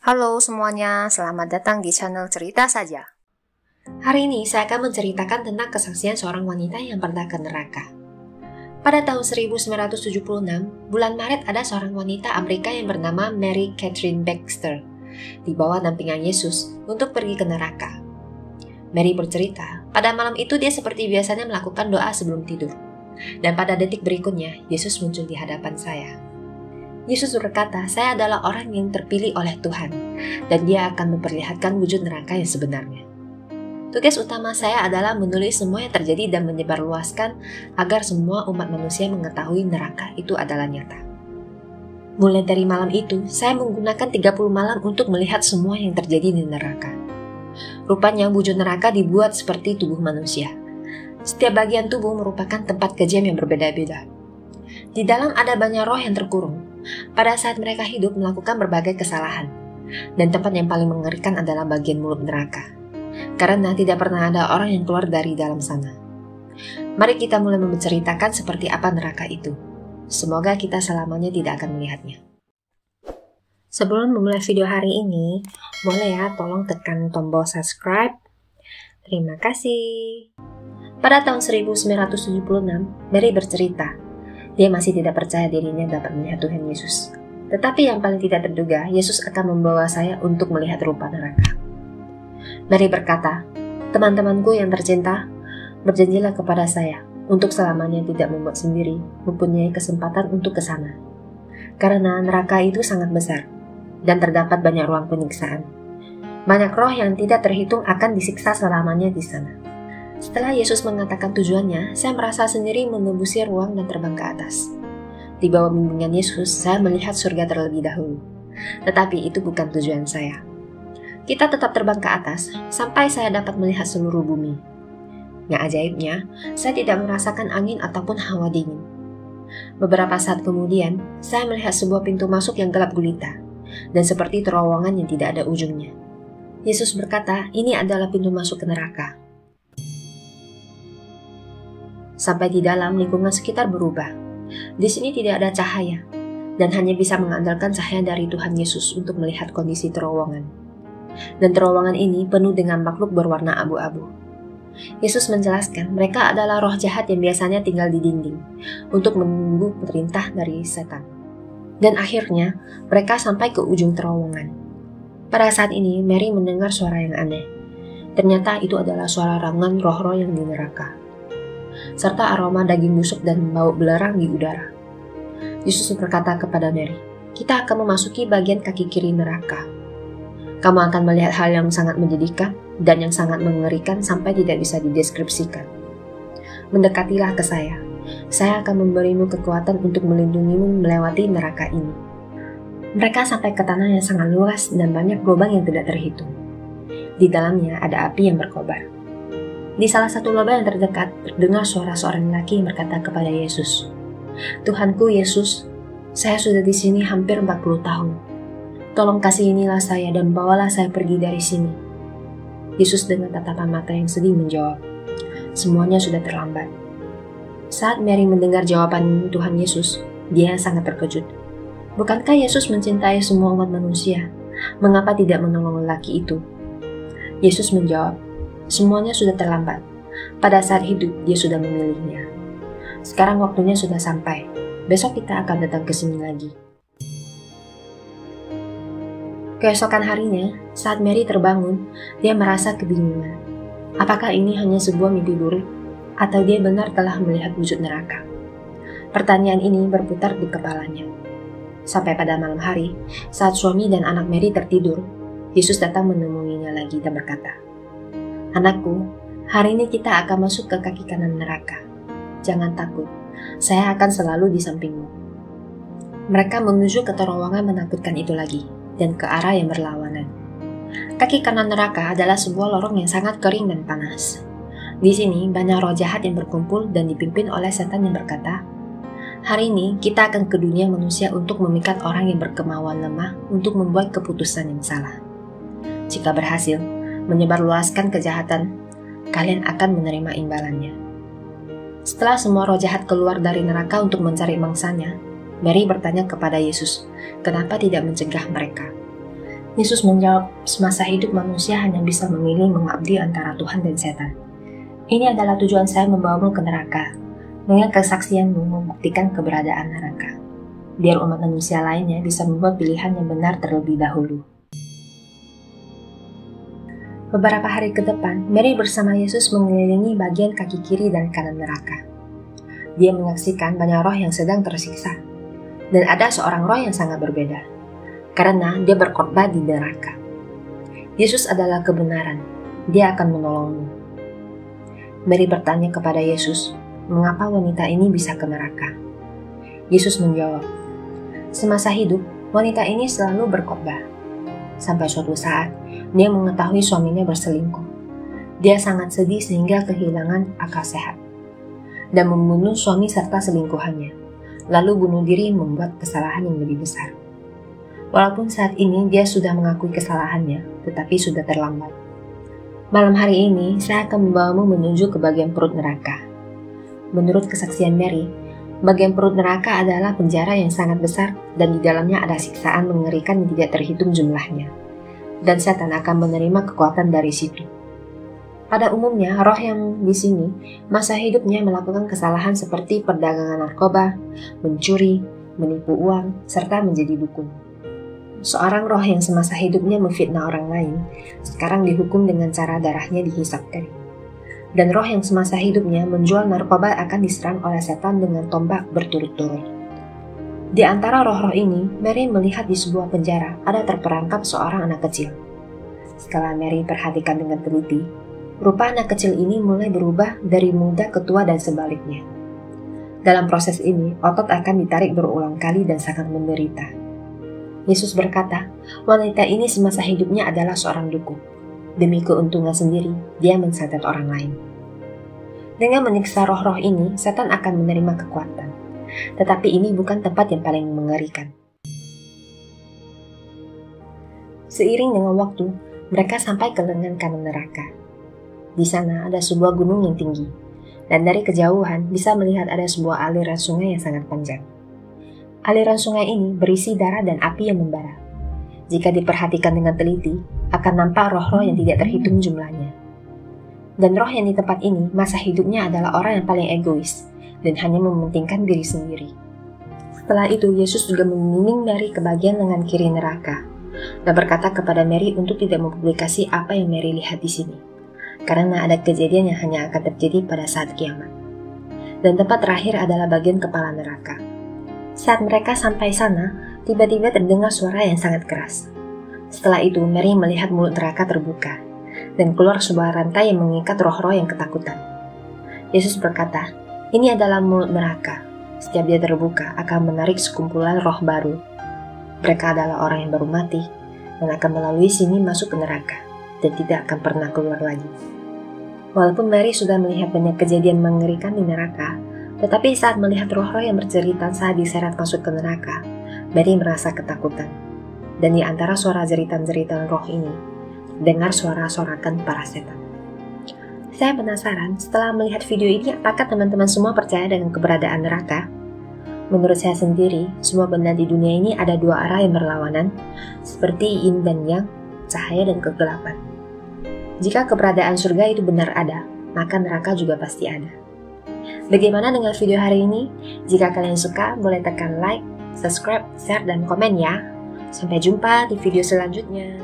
Halo semuanya, selamat datang di channel Cerita Saja. Hari ini saya akan menceritakan tentang kesaksian seorang wanita yang pernah ke neraka. Pada tahun 1976, bulan Maret ada seorang wanita Amerika yang bernama Mary Catherine Baxter, dibawa dampingan Yesus untuk pergi ke neraka. Mary bercerita, pada malam itu dia seperti biasanya melakukan doa sebelum tidur. Dan pada detik berikutnya, Yesus muncul di hadapan saya. Yesus berkata, saya adalah orang yang terpilih oleh Tuhan, dan dia akan memperlihatkan wujud neraka yang sebenarnya. Tugas utama saya adalah menulis semua yang terjadi dan menyebarluaskan agar semua umat manusia mengetahui neraka itu adalah nyata. Mulai dari malam itu, saya menggunakan 30 malam untuk melihat semua yang terjadi di neraka. Rupanya wujud neraka dibuat seperti tubuh manusia. Setiap bagian tubuh merupakan tempat kejam yang berbeda-beda. Di dalam ada banyak roh yang terkurung. Pada saat mereka hidup melakukan berbagai kesalahan. Dan tempat yang paling mengerikan adalah bagian mulut neraka. Karena tidak pernah ada orang yang keluar dari dalam sana. Mari kita mulai menceritakan seperti apa neraka itu. Semoga kita selamanya tidak akan melihatnya. Sebelum memulai video hari ini, boleh ya tolong tekan tombol subscribe. Terima kasih. Pada tahun 1976, Mary bercerita, dia masih tidak percaya dirinya dapat melihat Tuhan Yesus. Tetapi yang paling tidak terduga, Yesus akan membawa saya untuk melihat rupa neraka. Mary berkata, teman-temanku yang tercinta, berjanjilah kepada saya untuk selamanya tidak membuat sendiri mempunyai kesempatan untuk ke sana. Karena neraka itu sangat besar dan terdapat banyak ruang penyiksaan. Banyak roh yang tidak terhitung akan disiksa selamanya di sana. Setelah Yesus mengatakan tujuannya, saya merasa sendiri menembusi ruang dan terbang ke atas. Di bawah bimbingan Yesus, saya melihat surga terlebih dahulu. Tetapi itu bukan tujuan saya. Kita tetap terbang ke atas, sampai saya dapat melihat seluruh bumi. Yang ajaibnya, saya tidak merasakan angin ataupun hawa dingin. Beberapa saat kemudian, saya melihat sebuah pintu masuk yang gelap gulita, dan seperti terowongan yang tidak ada ujungnya. Yesus berkata, ini adalah pintu masuk ke neraka. Sampai di dalam lingkungan sekitar berubah. Di sini tidak ada cahaya, dan hanya bisa mengandalkan cahaya dari Tuhan Yesus untuk melihat kondisi terowongan. Dan terowongan ini penuh dengan makhluk berwarna abu-abu. Yesus menjelaskan mereka adalah roh jahat yang biasanya tinggal di dinding untuk menunggu perintah dari setan. Dan akhirnya mereka sampai ke ujung terowongan. Pada saat ini Mary mendengar suara yang aneh. Ternyata itu adalah suara raungan roh-roh yang di neraka, serta aroma daging busuk dan bau belerang di udara. Yesus berkata kepada Mary, kita akan memasuki bagian kaki kiri neraka. Kamu akan melihat hal yang sangat menjadikan dan yang sangat mengerikan sampai tidak bisa dideskripsikan. Mendekatilah ke saya akan memberimu kekuatan untuk melindungimu melewati neraka ini. Mereka sampai ke tanah yang sangat luas dan banyak lubang yang tidak terhitung. Di dalamnya ada api yang berkobar. Di salah satu lubang yang terdekat, terdengar suara seorang lelaki yang berkata kepada Yesus, Tuhanku Yesus, saya sudah di sini hampir 40 tahun. Tolong kasihinilah saya dan bawalah saya pergi dari sini. Yesus dengan tatapan mata yang sedih menjawab, semuanya sudah terlambat. Saat Mary mendengar jawaban Tuhan Yesus, dia sangat terkejut. Bukankah Yesus mencintai semua umat manusia? Mengapa tidak menolong lelaki itu? Yesus menjawab, semuanya sudah terlambat. Pada saat hidup, dia sudah memilihnya. Sekarang waktunya sudah sampai. Besok kita akan datang ke sini lagi. Keesokan harinya, saat Mary terbangun, dia merasa kebingungan. Apakah ini hanya sebuah mimpi buruk? Atau dia benar telah melihat wujud neraka? Pertanyaan ini berputar di kepalanya. Sampai pada malam hari, saat suami dan anak Mary tertidur, Yesus datang menemuinya lagi dan berkata, Anakku, hari ini kita akan masuk ke kaki kanan neraka. Jangan takut, saya akan selalu di sampingmu. Mereka menuju ke terowongan menakutkan itu lagi, dan ke arah yang berlawanan. Kaki kanan neraka adalah sebuah lorong yang sangat kering dan panas. Di sini banyak roh jahat yang berkumpul dan dipimpin oleh setan yang berkata, hari ini kita akan ke dunia manusia untuk memikat orang yang berkemauan lemah untuk membuat keputusan yang salah. Jika berhasil menyebarluaskan kejahatan, kalian akan menerima imbalannya. Setelah semua roh jahat keluar dari neraka untuk mencari mangsanya, Mary bertanya kepada Yesus, kenapa tidak mencegah mereka? Yesus menjawab, semasa hidup manusia hanya bisa memilih mengabdi antara Tuhan dan setan. Ini adalah tujuan saya membawamu ke neraka, dengan kesaksianmu membuktikan keberadaan neraka, biar umat manusia lainnya bisa membuat pilihan yang benar terlebih dahulu. Beberapa hari ke depan, Mary bersama Yesus mengelilingi bagian kaki kiri dan kanan neraka. Dia menyaksikan banyak roh yang sedang tersiksa, dan ada seorang roh yang sangat berbeda, karena dia berkhotbah di neraka. Yesus adalah kebenaran, dia akan menolongmu. Mary bertanya kepada Yesus, mengapa wanita ini bisa ke neraka? Yesus menjawab, semasa hidup, wanita ini selalu berkhotbah. Sampai suatu saat, dia mengetahui suaminya berselingkuh. Dia sangat sedih sehingga kehilangan akal sehat, dan membunuh suami serta selingkuhannya, lalu bunuh diri membuat kesalahan yang lebih besar. Walaupun saat ini dia sudah mengakui kesalahannya, tetapi sudah terlambat. Malam hari ini, saya akan membawamu menuju ke bagian perut neraka. Menurut kesaksian Mary, bagian perut neraka adalah penjara yang sangat besar dan di dalamnya ada siksaan mengerikan yang tidak terhitung jumlahnya. Dan setan akan menerima kekuatan dari situ. Pada umumnya, roh yang di sini, masa hidupnya melakukan kesalahan seperti perdagangan narkoba, mencuri, menipu uang, serta menjadi dukun. Seorang roh yang semasa hidupnya memfitnah orang lain, sekarang dihukum dengan cara darahnya dihisapkan. Dan roh yang semasa hidupnya menjual narkoba akan diserang oleh setan dengan tombak berturut-turut. Di antara roh-roh ini, Mary melihat di sebuah penjara ada terperangkap seorang anak kecil. Setelah Mary perhatikan dengan teliti, rupa anak kecil ini mulai berubah dari muda ke tua dan sebaliknya. Dalam proses ini, otot akan ditarik berulang kali dan sangat menderita. Yesus berkata, wanita ini semasa hidupnya adalah seorang dukun. Demi keuntungan sendiri, dia mensantet orang lain. Dengan menyiksa roh-roh ini, setan akan menerima kekuatan. Tetapi ini bukan tempat yang paling mengerikan. Seiring dengan waktu, mereka sampai ke lengan kanan neraka. Di sana ada sebuah gunung yang tinggi, dan dari kejauhan bisa melihat ada sebuah aliran sungai yang sangat panjang. Aliran sungai ini berisi darah dan api yang membara. Jika diperhatikan dengan teliti, akan nampak roh-roh yang tidak terhitung jumlahnya. Dan roh yang di tempat ini, masa hidupnya adalah orang yang paling egois, dan hanya mementingkan diri sendiri. Setelah itu, Yesus juga membimbing Mary ke bagian lengan kiri neraka, dan berkata kepada Mary untuk tidak mempublikasi apa yang Mary lihat di sini, karena ada kejadian yang hanya akan terjadi pada saat kiamat. Dan tempat terakhir adalah bagian kepala neraka. Saat mereka sampai sana, tiba-tiba terdengar suara yang sangat keras. Setelah itu, Mary melihat mulut neraka terbuka, dan keluar sebuah rantai yang mengikat roh-roh yang ketakutan. Yesus berkata, ini adalah mulut neraka. Setiap dia terbuka, akan menarik sekumpulan roh baru. Mereka adalah orang yang baru mati, dan akan melalui sini masuk ke neraka, dan tidak akan pernah keluar lagi. Walaupun Mary sudah melihat banyak kejadian mengerikan di neraka, tetapi saat melihat roh-roh yang berjeritan saat diseret masuk ke neraka, Mary merasa ketakutan. Dan di antara suara jeritan-jeritan roh ini, dengar suara sorakan para setan. Saya penasaran, setelah melihat video ini, apakah teman-teman semua percaya dengan keberadaan neraka? Menurut saya sendiri, semua benda di dunia ini ada dua arah yang berlawanan, seperti yin dan yang, cahaya dan kegelapan. Jika keberadaan surga itu benar ada, maka neraka juga pasti ada. Bagaimana dengan video hari ini? Jika kalian suka, boleh tekan like, subscribe, share, dan komen ya. Sampai jumpa di video selanjutnya.